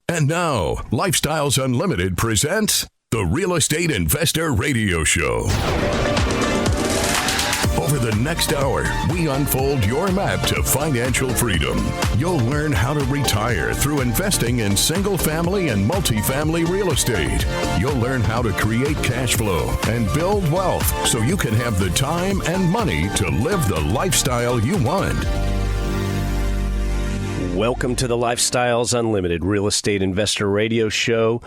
And now, Lifestyles Unlimited presents the Real Estate Investor Radio Show. Over the next hour, we unfold your map to financial freedom. You'll learn how to retire through investing in single-family and multifamily real estate. You'll learn how to create cash flow and build wealth so you can have the time and money to live the lifestyle you want. Welcome to the Lifestyles Unlimited Real Estate Investor Radio Show,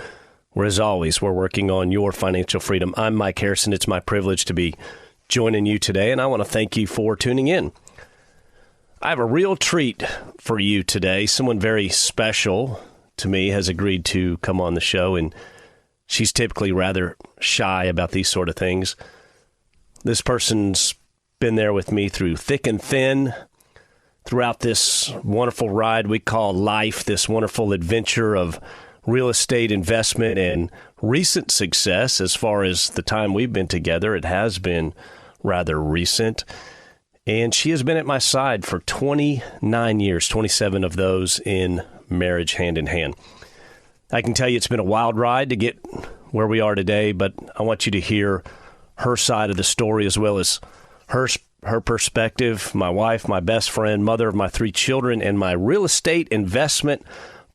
where, as always, we're working on your financial freedom. I'm Mike Harrison. It's my privilege to be joining you today, and I want to thank you for tuning in. I have a real treat for you today. Someone very special to me has agreed to come on the show, and she's typically rather shy about these sort of things. This person's been there with me through thick and thin, throughout this wonderful ride we call life, this wonderful adventure of real estate investment and recent success. As far as the time we've been together, it has been rather recent. And she has been at my side for 29 years, 27 of those in marriage hand in hand. I can tell you it's been a wild ride to get where we are today, but I want you to hear her side of the story as well as her perspective, my wife, my best friend, mother of my 3 children, and my real estate investment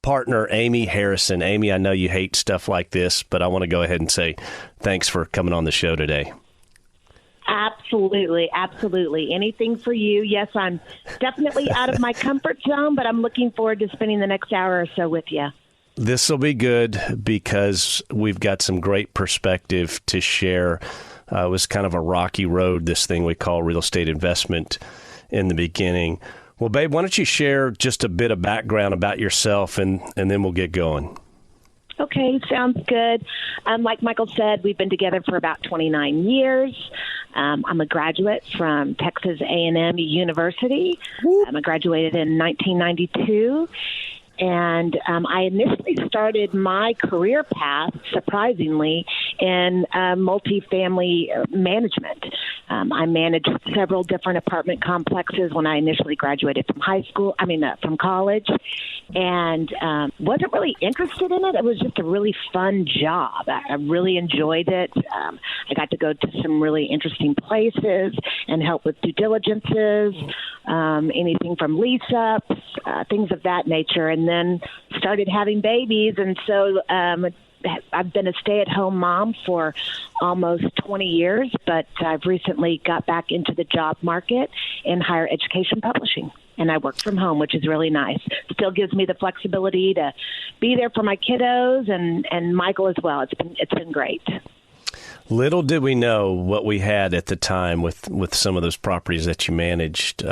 partner, Amy Harrison. Amy, I know you hate stuff like this, but I want to go ahead and say thanks for coming on the show today. Absolutely. Absolutely. Anything for you. Yes, I'm definitely out of my comfort zone, but I'm looking forward to spending the next hour or so with you. This will be good because we've got some great perspective to share. It was kind of a rocky road, this thing we call real estate investment in the beginning. Well, babe, why don't you share just a bit of background about yourself, and then we'll get going. Okay, sounds good. Like Michael said, we've been together for about 29 years. I'm a graduate from Texas A&M University. I graduated in 1992. And I initially started my career path, surprisingly, in multifamily management. I managed several different apartment complexes when I initially graduated from college, and wasn't really interested in it. It was just a really fun job. I really enjoyed it. I got to go to some really interesting places and help with due diligences, anything from lease-ups, things of that nature, and then started having babies. And so I've been a stay-at-home mom for almost 20 years, but I've recently got back into the job market in higher education publishing. And I work from home, which is really nice. Still gives me the flexibility to be there for my kiddos and Michael as well. It's been great. Little did we know what we had at the time with some of those properties that you managed.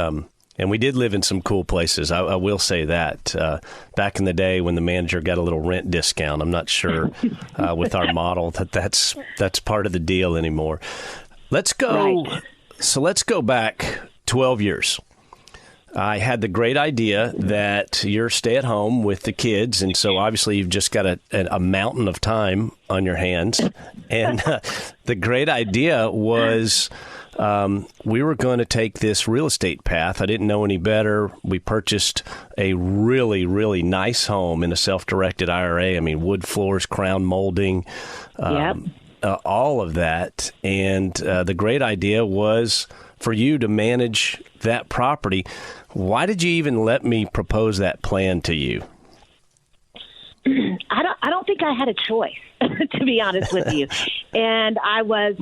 And we did live in some cool places. I will say that. Back in the day when the manager got a little rent discount, I'm not sure with our model that's part of the deal anymore. Let's go. Right. So let's go back 12 years. I had the great idea that you're stay at home with the kids. And so obviously you've just got a mountain of time on your hands. And the great idea was we were going to take this real estate path. I didn't know any better. We purchased a really, really nice home in a self-directed IRA. I mean, wood floors, crown molding, all of that. And the great idea was for you to manage that property. Why did you even let me propose that plan to you? I don't think I had a choice, to be honest with you. And I was,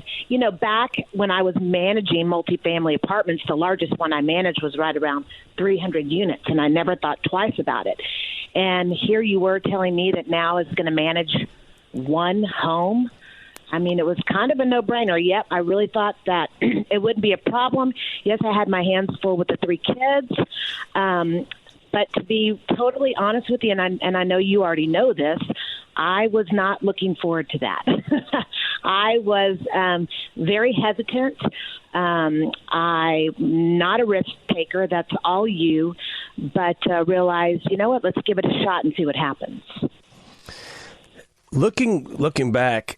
back when I was managing multifamily apartments, the largest one I managed was right around 300 units, and I never thought twice about it. And here you were telling me that now is going to manage one home. I mean, it was kind of a no-brainer. Yep, I really thought that it wouldn't be a problem. Yes, I had my hands full with the 3 kids. But to be totally honest with you, and I know you already know this, I was not looking forward to that. I was very hesitant. I'm not a risk taker. That's all you. But realized, you know what, let's give it a shot and see what happens. Looking back,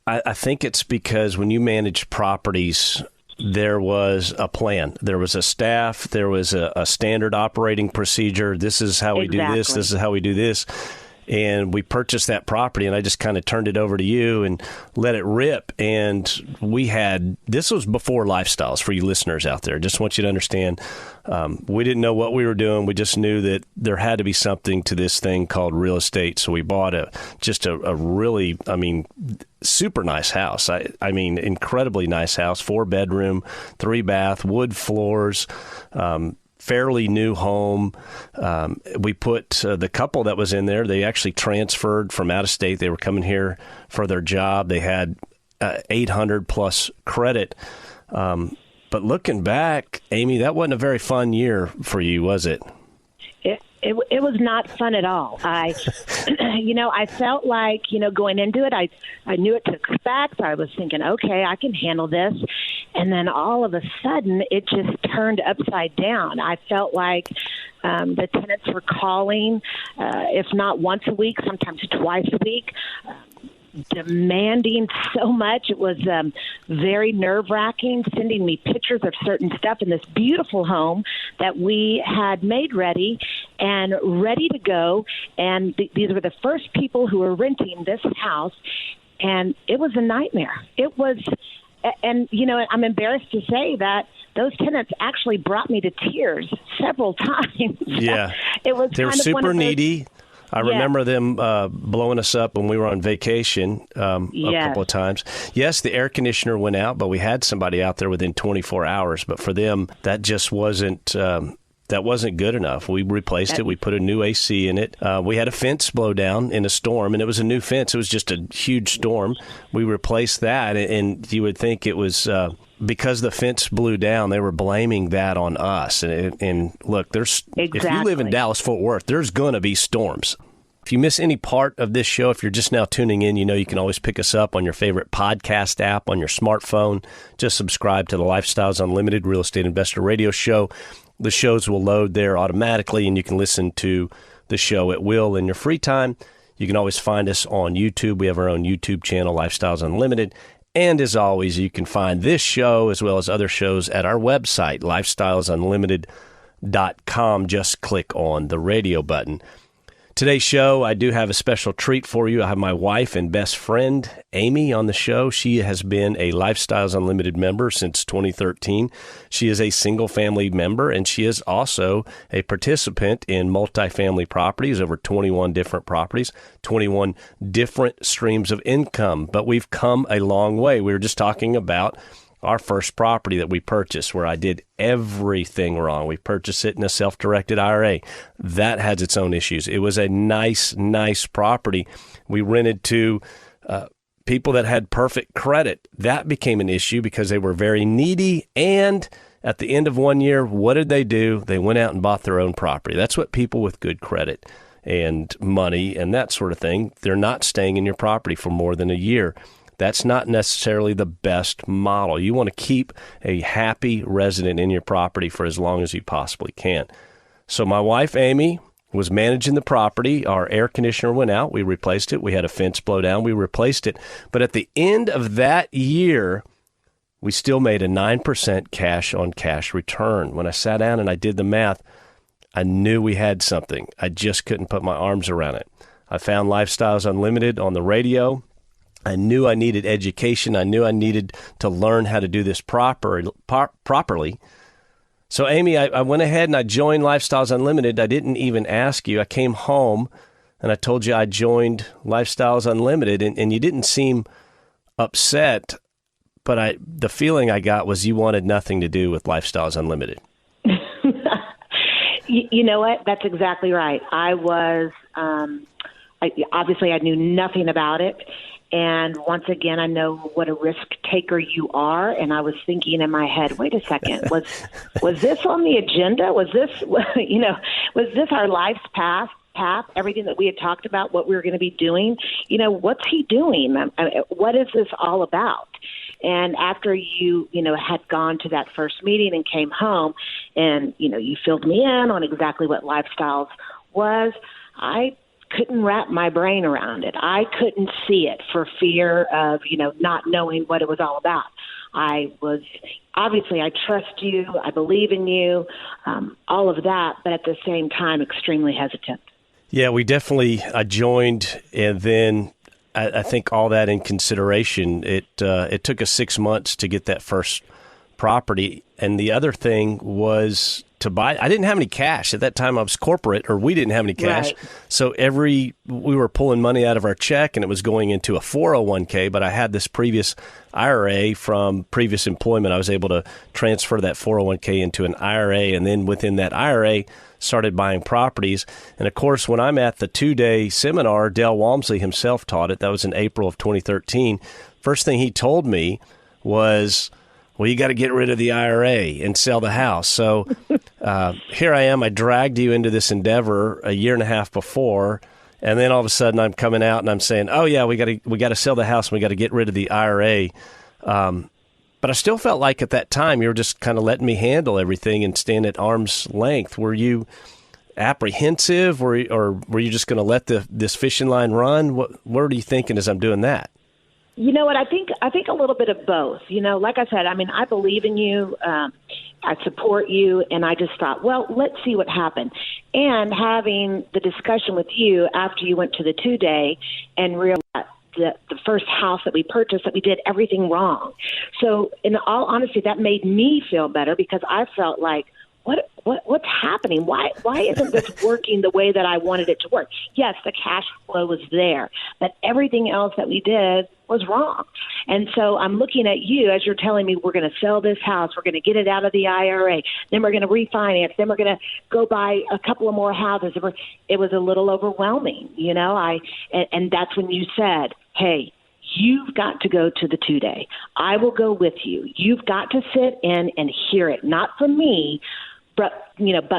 I think it's because when you manage properties, there was a plan. There was a staff. There was a standard operating procedure. This is how we do this. This is how we do this. And we purchased that property, and I just kind of turned it over to you and let it rip. And this was before Lifestyles for you listeners out there. Just want you to understand, we didn't know what we were doing. We just knew that there had to be something to this thing called real estate. So we bought a really, super nice house. I mean, incredibly nice house, 4-bedroom, 3-bath, wood floors, fairly new home. We put the couple that was in there, they actually transferred from out of state. They were coming here for their job. They had 800 plus credit. But looking back, Amy, that wasn't a very fun year for you, was it? It was not fun at all. I felt like, going into it, I knew what to expect. I was thinking, okay, I can handle this. And then all of a sudden, it just turned upside down. I felt like the tenants were calling, if not once a week, sometimes twice a week, demanding so much. It was very nerve-wracking, sending me pictures of certain stuff in this beautiful home that we had made ready and ready to go. And these were the first people who were renting this house, and it was a nightmare. It was, and, I'm embarrassed to say that those tenants actually brought me to tears several times. Yeah. It was They were kind of super needy. I remember them blowing us up when we were on vacation a couple of times. Yes, the air conditioner went out, but we had somebody out there within 24 hours. But for them, that just wasn't good enough. We replaced it. We put a new AC in it. We had a fence blow down in a storm, and it was a new fence. It was just a huge storm. We replaced that, and you would think it was because the fence blew down, they were blaming that on us. And look, if you live in Dallas-Fort Worth, there's going to be storms. If you miss any part of this show, if you're just now tuning in, you can always pick us up on your favorite podcast app on your smartphone. Just subscribe to the Lifestyles Unlimited Real Estate Investor Radio Show. The shows will load there automatically, and you can listen to the show at will in your free time. You can always find us on YouTube. We have our own YouTube channel, Lifestyles Unlimited. And as always, you can find this show as well as other shows at our website, lifestylesunlimited.com. Just click on the radio button. Today's show, I do have a special treat for you. I have my wife and best friend, Amy, on the show. She has been a Lifestyles Unlimited member since 2013. She is a single-family member, and she is also a participant in multifamily properties, over 21 different properties, 21 different streams of income. But we've come a long way. We were just talking about our first property that we purchased, where I did everything wrong. We purchased it in a self-directed IRA. That has its own issues. It was a nice property. We rented to people that had perfect credit. That became an issue because they were very needy. And at the end of 1 year, what did they do? They went out and bought their own property. That's what people with good credit and money and that sort of thing, they're not staying in your property for more than a year. That's not necessarily the best model. You want to keep a happy resident in your property for as long as you possibly can. So my wife, Amy, was managing the property. Our air conditioner went out. We replaced it. We had a fence blow down. We replaced it. But at the end of that year, we still made a 9% cash-on-cash return. When I sat down and I did the math, I knew we had something. I just couldn't put my arms around it. I found Lifestyles Unlimited on the radio. I knew I needed education. I knew I needed to learn how to do this properly. So, Amy, I went ahead and I joined Lifestyles Unlimited. I didn't even ask you. I came home and I told you I joined Lifestyles Unlimited, and you didn't seem upset, but the feeling I got was you wanted nothing to do with Lifestyles Unlimited. You know what? That's exactly right. I was, obviously I knew nothing about it. And once again, I know what a risk taker you are. And I was thinking in my head, wait a second, was this on the agenda? Was this, was this our life's path, everything that we had talked about, what we were going to be doing? What's he doing? What is this all about? And after you had gone to that first meeting and came home and, you filled me in on exactly what Lifestyles was, I couldn't wrap my brain around it. I couldn't see it for fear of, not knowing what it was all about. I trust you. I believe in you, all of that, but at the same time, extremely hesitant. Yeah, I joined, and then I think all that in consideration, it took us 6 months to get that first property. And the other thing was to buy. I didn't have any cash at that time. I was corporate, or we didn't have any cash. Right. So we were pulling money out of our check, and it was going into a 401k. But I had this previous IRA from previous employment. I was able to transfer that 401k into an IRA, and then within that IRA, started buying properties. And of course, when I'm at the 2-day seminar, Dale Walmsley himself taught it. That was in April of 2013. First thing he told me was, well, you got to get rid of the IRA and sell the house. So here I am. I dragged you into this endeavor a year and a half before, and then all of a sudden I'm coming out and I'm saying, oh yeah, we got to sell the house and we got to get rid of the IRA. But I still felt like at that time you were just kind of letting me handle everything and stand at arm's length. Were you apprehensive, or were you just going to let this fishing line run? What are you thinking as I'm doing that? You know what? I think a little bit of both. Like I said, I mean, I believe in you. I support you. And I just thought, well, let's see what happened. And having the discussion with you after you went to the 2-day and realized the first house that we purchased, that we did everything wrong. So in all honesty, that made me feel better, because I felt like, what's happening? Why isn't this working the way that I wanted it to work? Yes, the cash flow was there, but everything else that we did was wrong. And so I'm looking at you as you're telling me, we're going to sell this house, we're going to get it out of the IRA, then we're going to refinance, then we're going to go buy a couple of more houses. It was a little overwhelming, and that's when you said, hey, you've got to go to the 2-day. I will go with you. You've got to sit in and hear it, not from me, but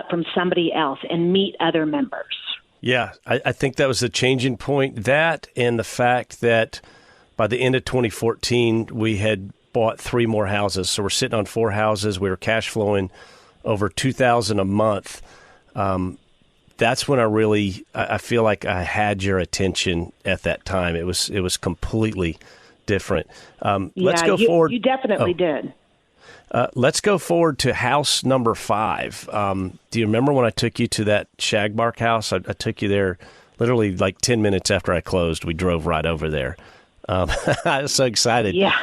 from somebody else, and meet other members. Yeah, I think that was the changing point. That, and the fact that by the end of 2014, we had bought 3 more houses. So we're sitting on 4 houses. We were cash flowing over $2,000 a month. That's when I feel like I had your attention at that time. It was completely different. Let's go forward. You definitely did. Let's go forward to house number 5. Do you remember when I took you to that Shagbark house? I took you there literally like 10 minutes after I closed. We drove right over there. I was so excited. Yeah.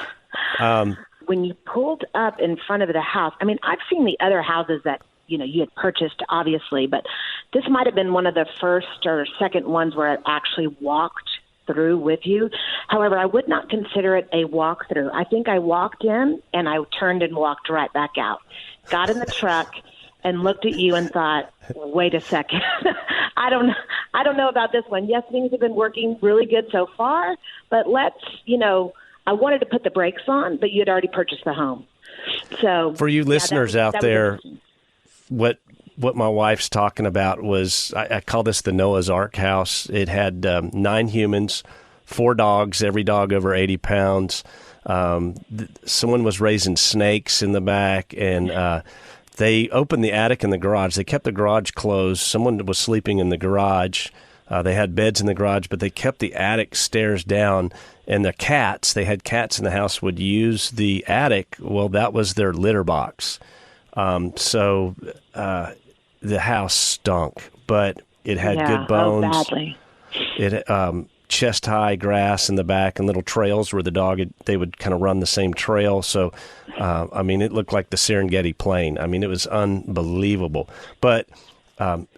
When you pulled up in front of the house, I mean, I've seen the other houses that, you had purchased, obviously, but this might have been one of the first or second ones where I actually walked through with you. However, I would not consider it a walkthrough. I think I walked in and I turned and walked right back out. Got in the truck and looked at you and thought, wait a second. I don't know about this one. Yes, things have been working really good so far, but I wanted to put the brakes on, but you had already purchased the home. So for you listeners out there, what my wife's talking about was, I call this the Noah's Ark house. It had 9 humans, 4 dogs, every dog over 80 pounds. Someone was raising snakes in the back, and they opened the attic and the garage. They kept the garage closed. Someone was sleeping in the garage. They had beds in the garage, but they kept the attic stairs down. And they had cats in the house, would use the attic. Well, that was their litter box. So the house stunk, but it had good bones. Oh, badly. It chest-high grass in the back and little trails where they would kind of run the same trail. So, it looked like the Serengeti Plain. It was unbelievable. But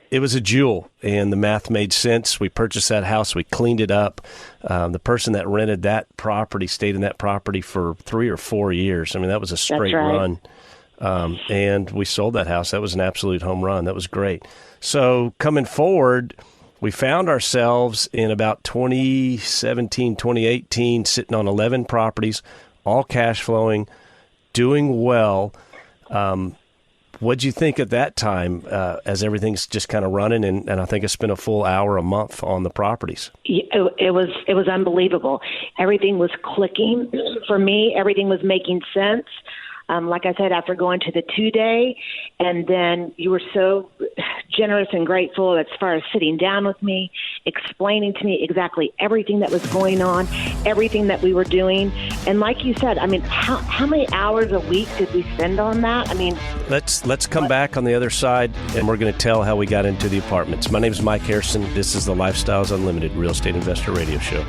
it was a jewel, and the math made sense. We purchased that house. We cleaned it up. The person that rented that property stayed in that property for 3 or 4 years. That was a straight run. And we sold that house. That was an absolute home run. That was great. So coming forward, we found ourselves in about 2017, 2018, sitting on 11 properties, all cash flowing, doing well. What'd you think at that time, as everything's just kind of running? And I think I spent a full hour a month on the properties. It was unbelievable. Everything was clicking for me. Everything was making sense. Like I said, after going to the 2-day, and then you were so generous and grateful as far as sitting down with me, explaining to me exactly everything that was going on, everything that we were doing. And like you said, I mean, how many hours a week did we spend on that? I mean, let's come back on the other side, and we're going to tell how we got into the apartments. My name is Mike Harrison. This is the Lifestyles Unlimited Real Estate Investor Radio Show.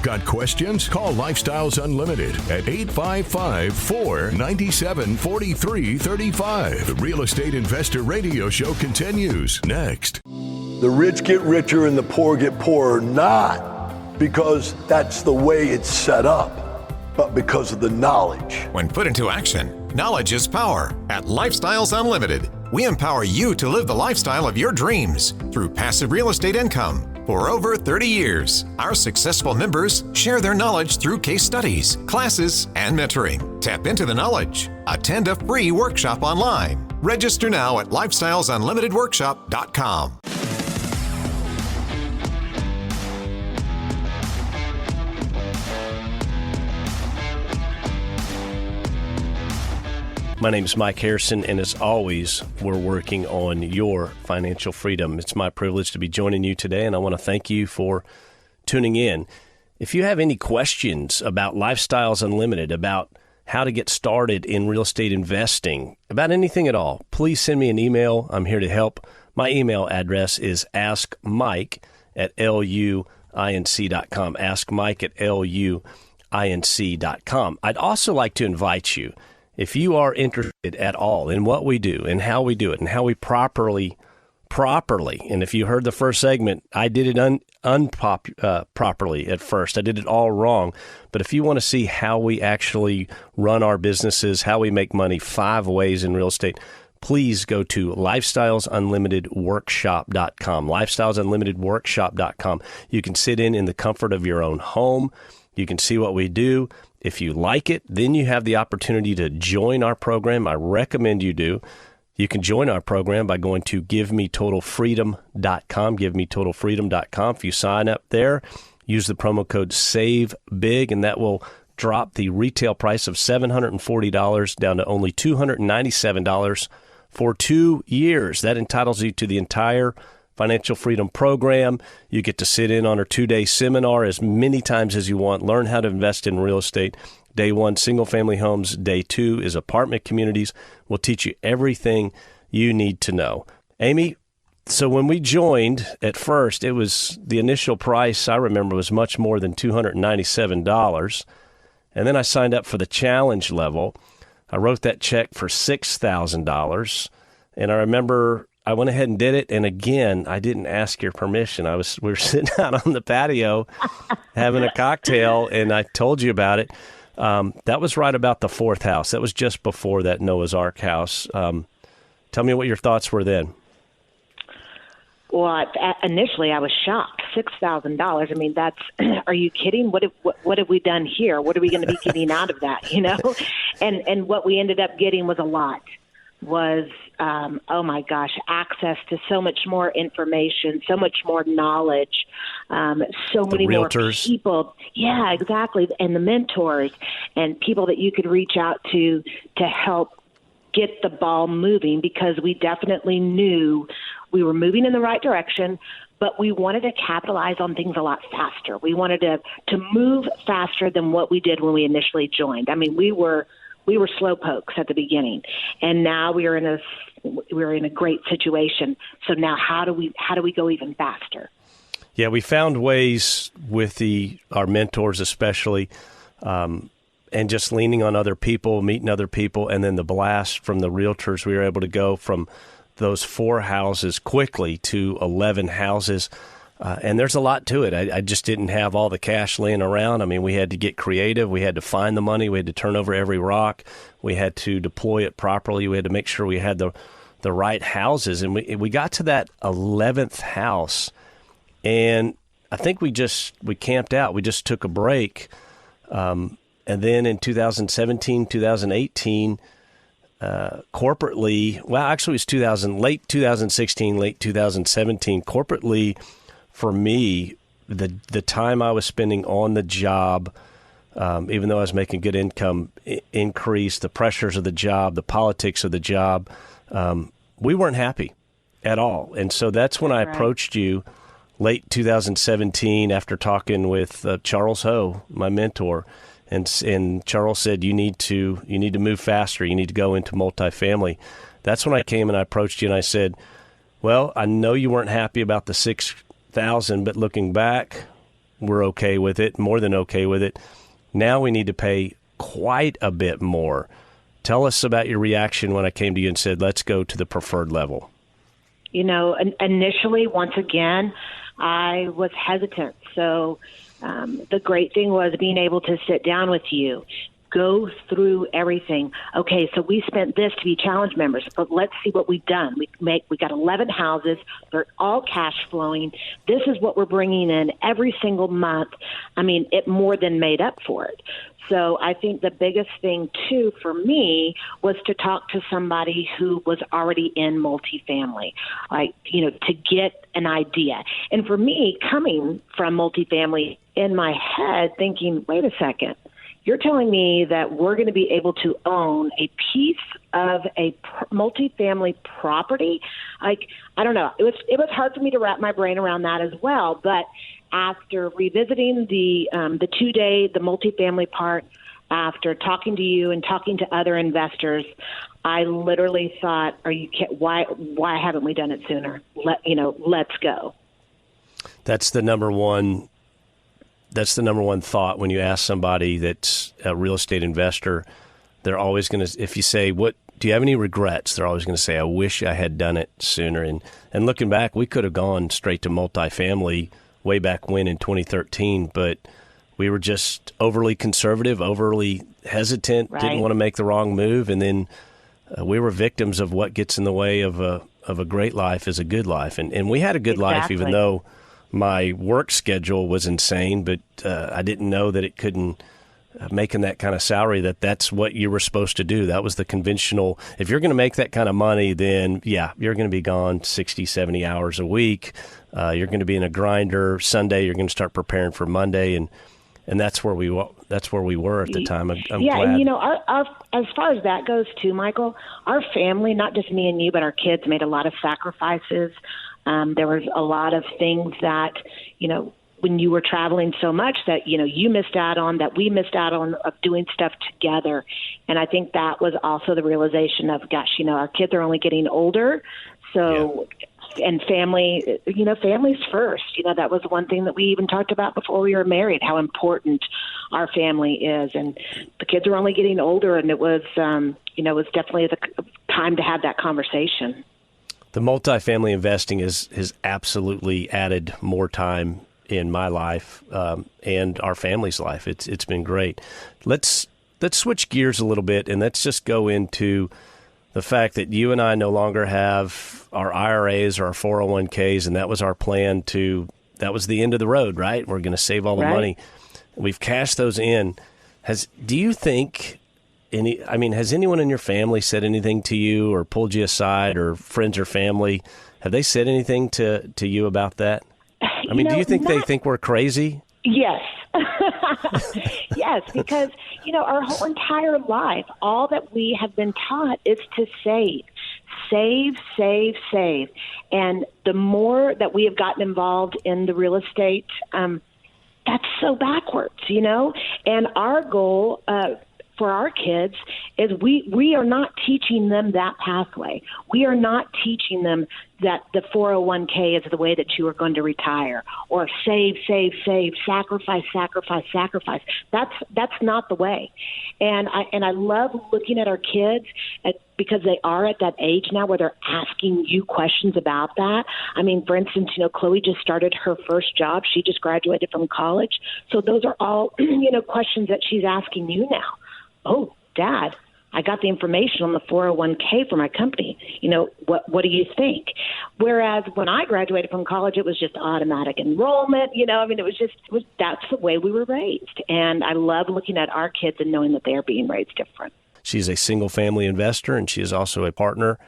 Got questions? Call Lifestyles Unlimited at 855-497-4335. The Real Estate Investor Radio Show continues next. The rich get richer and the poor get poorer, not because that's the way it's set up, but because of the knowledge. When put into action, knowledge is power. At Lifestyles Unlimited, we empower you to live the lifestyle of your dreams through passive real estate income. For over 30 years, our successful members share their knowledge through case studies, classes, and mentoring. Tap into the knowledge. Attend a free workshop online. Register now at lifestylesunlimitedworkshop.com. My name is Mike Harrison, and as always, we're working on your financial freedom. It's my privilege to be joining you today, and I want to thank you for tuning in. If you have any questions about Lifestyles Unlimited, about how to get started in real estate investing, about anything at all, please send me an email. I'm here to help. My email address is askmike@luinc.com, askmike@luinc.com. I'd also like to invite you, if you are interested at all in what we do and how we do it and how we properly, and if you heard the first segment, I did it properly at first. I did it all wrong. But if you want to see how we actually run our businesses, how we make money 5 ways in real estate, please go to lifestylesunlimitedworkshop.com, lifestylesunlimitedworkshop.com. You can sit in the comfort of your own home. You can see what we do. If you like it, then you have the opportunity to join our program. I recommend you do. You can join our program by going to givemetotalfreedom.com, givemetotalfreedom.com. If you sign up there, use the promo code SAVEBIG, and that will drop the retail price of $740 down to only $297 for 2 years. That entitles you to the entire Financial Freedom Program. You get to sit in on our 2-day seminar as many times as you want. Learn how to invest in real estate. Day 1, single-family homes. Day 2 is apartment communities. We'll teach you everything you need to know. Amy, so when we joined at first, it was the initial price, I remember, was much more than $297. And then I signed up for the challenge level. I wrote that check for $6,000. And I remember I went ahead and did it, and again, I didn't ask your permission. We were sitting out on the patio having a cocktail, and I told you about it. That was right about the 4th house. That was just before that Noah's Ark house. Tell me what your thoughts were then. Well, initially I was shocked. $6,000. I mean, that's, are you kidding? What have we done here? What are we going to be getting out of that, you know? And what we ended up getting was a lot. Oh my gosh, access to so much more information, so much more knowledge, so many more people. Yeah, exactly. And the mentors and people that you could reach out to help get the ball moving, because we definitely knew we were moving in the right direction, but we wanted to capitalize on things a lot faster. We wanted to move faster than what we did when we initially joined. I mean, we were slow pokes at the beginning, and now we're in a great situation. So now how do we go even faster? Yeah, we found ways with our mentors especially, and just leaning on other people, meeting other people, and then the blast from the realtors. We were able to go from those 4 houses quickly to 11 houses. And there's a lot to it. I just didn't have all the cash laying around. I mean, we had to get creative. We had to find the money. We had to turn over every rock. We had to deploy it properly. We had to make sure we had the right houses. And we got to that 11th house, and I think we camped out. We just took a break. And then in 2017, 2018, corporately, well, actually it was late 2016, late 2017, corporately, for me, the time I was spending on the job, even though I was making good income, increased, the pressures of the job, the politics of the job, we weren't happy at all. And so that's when I approached you late 2017 after talking with Charles Ho, my mentor. And Charles said, you need to move faster. You need to go into multifamily. That's when I came and I approached you and I said, well, I know you weren't happy about the 6,000, but looking back, we're okay with it, more than okay with it. Now we need to pay quite a bit more. Tell us about your reaction when I came to you and said, let's go to the preferred level. Initially, once again, I was hesitant. So the great thing was being able to sit down with you, go through everything. Okay, so we spent this to be challenge members, but let's see what we've done. We got 11 houses. They're all cash flowing. This is what we're bringing in every single month. I mean, it more than made up for it. So I think the biggest thing, too, for me was to talk to somebody who was already in multifamily, to get an idea. And for me, coming from multifamily in my head, thinking, wait a second, you're telling me that we're going to be able to own a piece of a multifamily property? I don't know. It was hard for me to wrap my brain around that as well. But after revisiting the 2-day, the multifamily part, after talking to you and talking to other investors, I literally thought, why haven't we done it sooner? Let's go. That's the number one thought when you ask somebody that's a real estate investor. They're always going to, if you say, what do you have any regrets? They're always going to say, I wish I had done it sooner. And looking back, we could have gone straight to multifamily way back when in 2013, but we were just overly conservative, overly hesitant, didn't want to make the wrong move. And then we were victims of what gets in the way of a great life is a good life. And we had a good life, even though my work schedule was insane, but I didn't know that it couldn't, making that kind of salary, that's what you were supposed to do. That was the conventional. If you're going to make that kind of money, then yeah, you're going to be gone 60, 70 hours a week. You're going to be in a grinder. Sunday, you're going to start preparing for Monday. And that's where we were at the time. I'm glad. Our, as far as that goes too, Michael, our family, not just me and you, but our kids made a lot of sacrifices. There was a lot of things that, when you were traveling so much that, you missed out on, that we missed out on, of doing stuff together. And I think that was also the realization of, gosh, our kids are only getting older. So, and family, family's first. That was one thing that we even talked about before we were married, how important our family is. And the kids are only getting older, and it was definitely the time to have that conversation. The multifamily investing has absolutely added more time in my life and our family's life. It's been great. Let's switch gears a little bit, and let's just go into the fact that you and I no longer have our IRAs or our 401ks, and that was our plan that was the end of the road, right? We're going to save all the money. We've cashed those in. Do you think has anyone in your family said anything to you or pulled you aside, or friends or family? Have they said anything to you about that? Do you think they think we're crazy? Yes. Yes, because, our whole entire life, all that we have been taught is to save. Save, save, save. And the more that we have gotten involved in the real estate, that's so backwards, And our goal for our kids is we are not teaching them that pathway. We are not teaching them that the 401k is the way that you are going to retire, or save, save, save, sacrifice, sacrifice, sacrifice. That's not the way. And I love looking at our kids because they are at that age now where they're asking you questions about that. For instance, Chloe just started her first job. She just graduated from college. So those are all, questions that she's asking you now. Oh, Dad, I got the information on the 401k for my company. What do you think? Whereas when I graduated from college, it was just automatic enrollment. That's the way we were raised. And I love looking at our kids and knowing that they are being raised different. She's a single family investor, and she is also a partner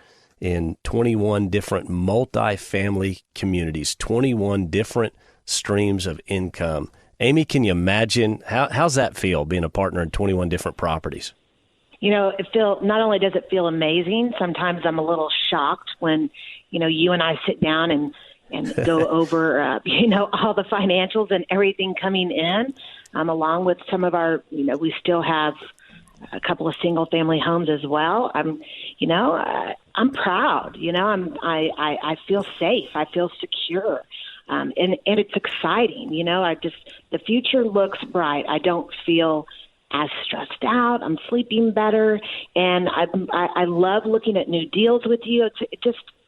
in 21 different multifamily communities, 21 different streams of income. Amy, can you imagine how's that feel being a partner in 21 different properties? Not only does it feel amazing, sometimes I'm a little shocked when, you and I sit down and go over, all the financials and everything coming in, along with some of our, we still have a couple of single family homes as well. I'm proud, I feel safe. I feel secure. And it's exciting. The future looks bright. I don't feel as stressed out. I'm sleeping better, and I love looking at new deals with you.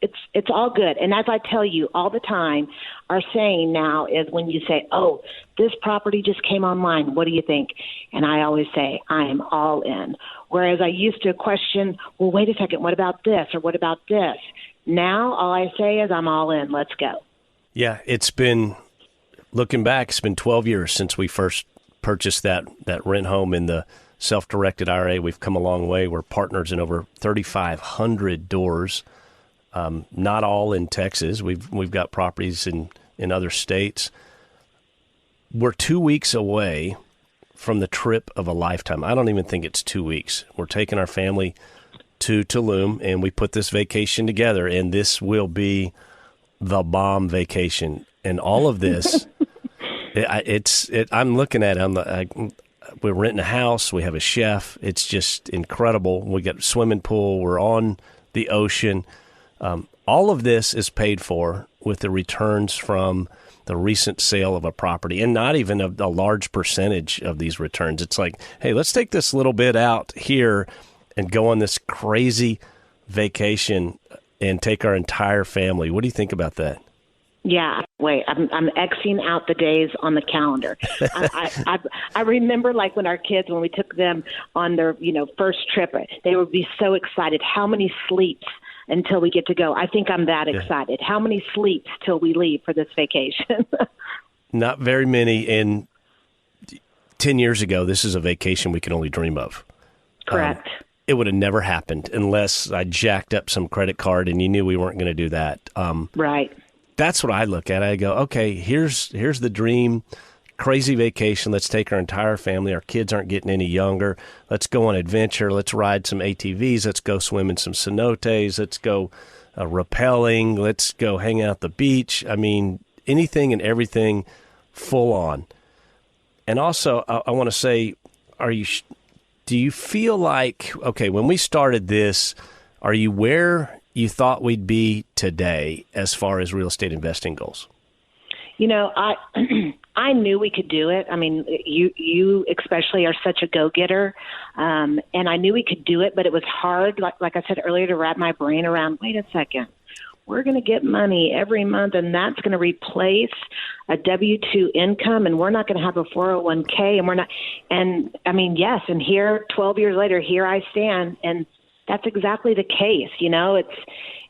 It's all good. And as I tell you all the time, our saying now is when you say, "Oh, this property just came online. What do you think?" And I always say, "I am all in." Whereas I used to question, "Well, wait a second. What about this or what about this?" Now all I say is, "I'm all in. Let's go." Yeah, looking back, it's been 12 years since we first purchased that rent home in the self-directed IRA. We've come a long way. We're partners in over 3,500 doors, not all in Texas. We've got properties in other states. We're 2 weeks away from the trip of a lifetime. I don't even think it's 2 weeks. We're taking our family to Tulum, and we put this vacation together, and this will be the bomb vacation. And all of this, I'm looking at it. We're renting a house. We have a chef. It's just incredible. We got a swimming pool. We're on the ocean. All of this is paid for with the returns from the recent sale of a property, and not even a large percentage of these returns. It's like, hey, let's take this little bit out here and go on this crazy vacation and take our entire family. What do you think about that? Yeah, wait, I'm Xing out the days on the calendar. I remember like when our kids, when we took them on their, first trip, they would be so excited. How many sleeps until we get to go? I think I'm that excited. How many sleeps till we leave for this vacation? Not very many. And 10 years ago, this is a vacation we could only dream of. Correct. It would have never happened unless I jacked up some credit card and you knew we weren't going to do that. Right. That's what I look at. I go, okay, here's the dream, crazy vacation. Let's take our entire family. Our kids aren't getting any younger. Let's go on adventure. Let's ride some ATVs. Let's go swim in some cenotes. Let's go rappelling. Let's go hang out at the beach. I mean, anything and everything full on. And also, I want to say, do you feel like, okay, when we started this, are you where you thought we'd be today as far as real estate investing goes? I knew we could do it. I mean, you especially are such a go-getter, and I knew we could do it, but it was hard, like I said earlier, to wrap my brain around, wait a second, we're going to get money every month, and that's going to replace a W-2 income, and we're not going to have a 401k, and we're not. And, I mean, yes, and here, 12 years later, here I stand, and that's exactly the case.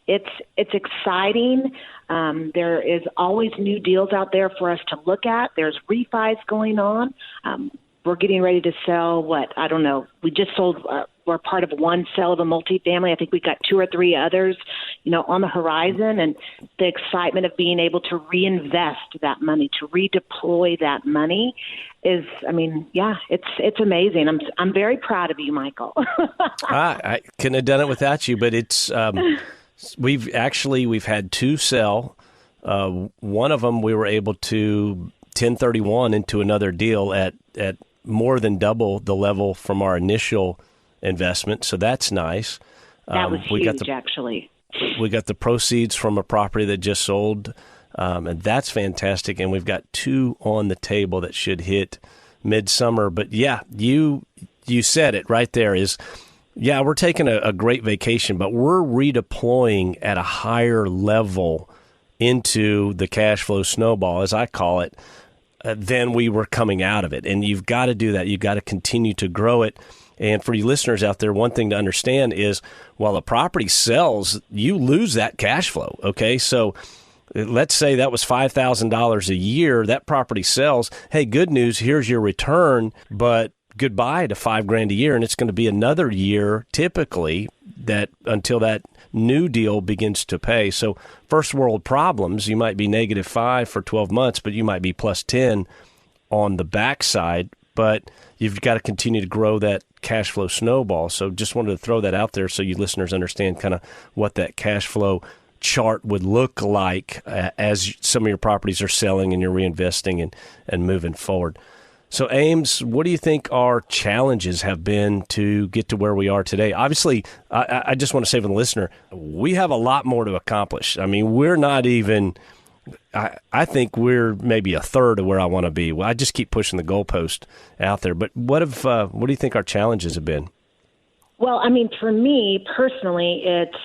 It's exciting. There is always new deals out there for us to look at. There's refis going on. We're getting ready to sell I don't know. We just sold, we're part of one sale of a multifamily. I think we've got 2 or 3 others, on the horizon. And the excitement of being able to reinvest that money, to redeploy that money is, it's amazing. I'm very proud of you, Michael. I couldn't have done it without you, but it's, we've had 2 sell. One of them we were able to 1031 into another deal at more than double the level from our initial investment. So that's nice. That was huge, actually. We got the proceeds from a property that just sold, and that's fantastic. And we've got 2 on the table that should hit midsummer. But yeah, you said it right there is, yeah, we're taking a great vacation, but we're redeploying at a higher level into the cash flow snowball, as I call it, than we were coming out of it. And you've got to do that. You've got to continue to grow it. And for you listeners out there, one thing to understand is while a property sells, you lose that cash flow. Okay. So let's say that was $5,000 a year. That property sells. Hey, good news. Here's your return. But goodbye to $5,000 a year, and it's going to be another year typically that until that new deal begins to pay. So first world problems, you might be -5 for 12 months, but you might be +10 on the backside. But you've got to continue to grow that cash flow snowball. So just wanted to throw that out there so you listeners understand kind of what that cash flow chart would look like as some of your properties are selling and you're reinvesting and moving forward. So Ames, what do you think our challenges have been to get to where we are today? Obviously, I just want to say for the listener, we have a lot more to accomplish. I mean, we're not even, I think we're maybe a third of where I want to be. Well, I just keep pushing the goalpost out there. But what do you think our challenges have been? Well, I mean, for me personally, it's,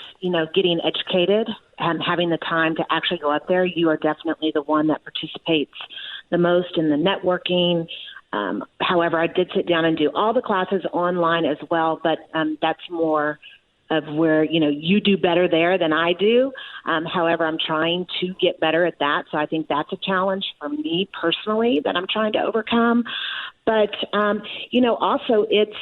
getting educated and having the time to actually go up there. You are definitely the one that participates the most in the networking. However, I did sit down and do all the classes online as well, but that's more of where, you do better there than I do. However, I'm trying to get better at that. So I think that's a challenge for me personally that I'm trying to overcome. But, also it's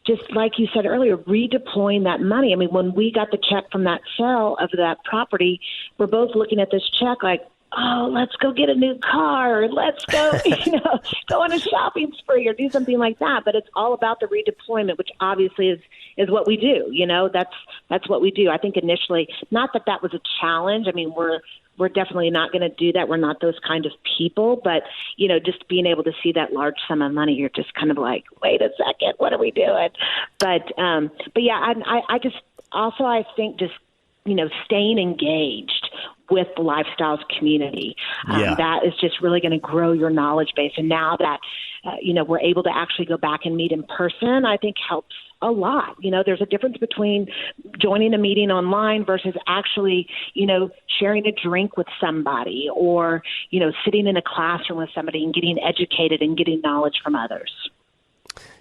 just like you said earlier, redeploying that money. I mean, when we got the check from that sale of that property, we're both looking at this check like, oh, let's go get a new car, or let's go, go on a shopping spree or do something like that. But it's all about the redeployment, which obviously is what we do. That's what we do. I think initially, not that was a challenge. I mean, we're definitely not going to do that. We're not those kind of people. But, just being able to see that large sum of money, you're just kind of like, wait a second, what are we doing? But yeah, I just also, I think just, staying engaged with the Lifestyles community. That is just really going to grow your knowledge base. And now that, we're able to actually go back and meet in person, I think helps a lot. There's a difference between joining a meeting online versus actually, sharing a drink with somebody or, sitting in a classroom with somebody and getting educated and getting knowledge from others.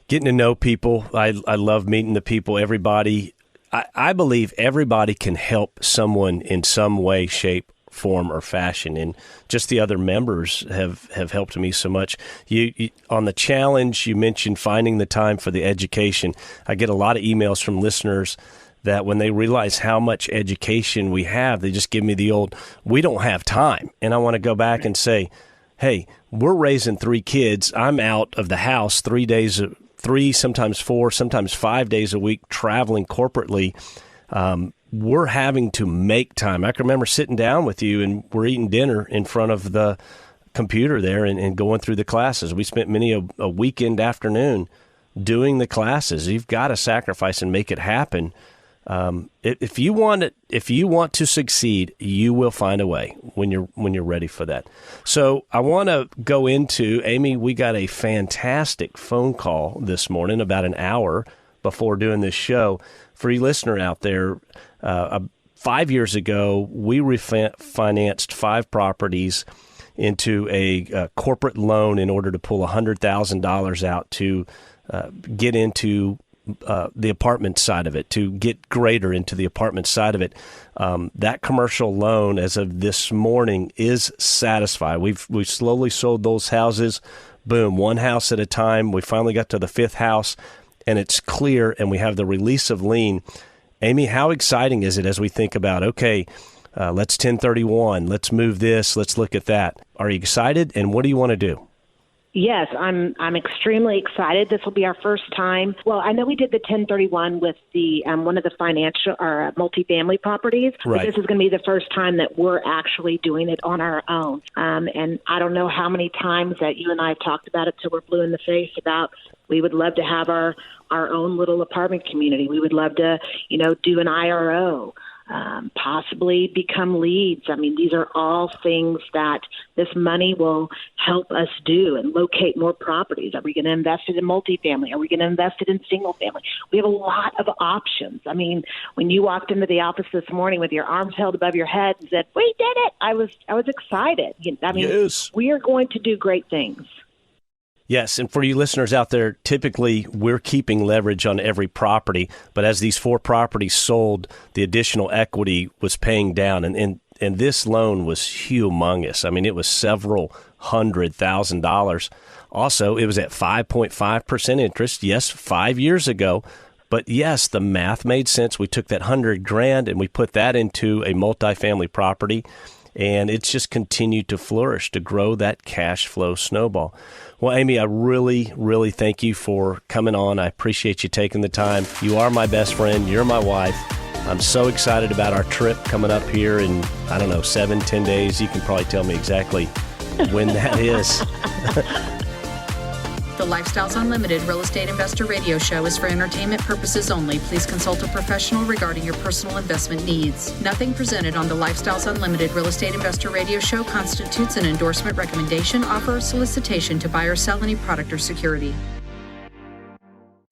Getting to know people. I love meeting the people, everybody. I believe everybody can help someone in some way, shape, form, or fashion, and just the other members have helped me so much. You on the challenge, you mentioned finding the time for the education. I get a lot of emails from listeners that when they realize how much education we have, they just give me the old, we don't have time. And I want to go back and say, hey, we're raising 3 kids. I'm out of the house 3 days, 3, sometimes 4, sometimes 5 days a week traveling corporately. We're having to make time. I can remember sitting down with you and we're eating dinner in front of the computer there and going through the classes. We spent many a weekend afternoon doing the classes. You've got to sacrifice and make it happen. If you want to succeed, you will find a way when you're ready for that. So I want to go into, Amy, we got a fantastic phone call this morning about an hour before doing this show. For you listener out there, 5 years ago, we refinanced 5 properties into a corporate loan in order to pull $100,000 out to get into the apartment side of it, to get greater into the apartment side of it. That commercial loan, as of this morning, is satisfied. We've slowly sold those houses, boom, one house at a time. We finally got to the 5th house, and it's clear, and we have the release of lien. Amy, how exciting is it as we think about, okay, let's 1031, let's move this, let's look at that. Are you excited, and what do you want to do? Yes, I'm extremely excited. This will be our first time. Well, I know we did the 1031 with the one of the financial or multifamily properties. Right. But this is going to be the first time that we're actually doing it on our own. And I don't know how many times that you and I have talked about it till we're blue in the face about we would love to have our own little apartment community. We would love to, do an IRO. Possibly become leads. I mean, these are all things that this money will help us do and locate more properties. Are we going to invest it in multifamily? Are we going to invest it in single family? We have a lot of options. I mean, when you walked into the office this morning with your arms held above your head and said, "We did it," I was excited. I mean, yes. We are going to do great things. Yes, and for you listeners out there, typically we're keeping leverage on every property, but as these 4 properties sold, the additional equity was paying down, and this loan was humongous. I mean, it was several $100,000 Also, it was at 5.5% interest. Yes, 5 years ago. But yes, the math made sense. We took that $100,000 and we put that into a multifamily property, and it's just continued to flourish, to grow that cash flow snowball. Well, Amy, I really, really thank you for coming on. I appreciate you taking the time. You are my best friend. You're my wife. I'm so excited about our trip coming up here in, 7-10 days. You can probably tell me exactly when that is. The Lifestyles Unlimited Real Estate Investor Radio Show is for entertainment purposes only. Please consult a professional regarding your personal investment needs. Nothing presented on the Lifestyles Unlimited Real Estate Investor Radio Show constitutes an endorsement, recommendation, offer, or solicitation to buy or sell any product or security.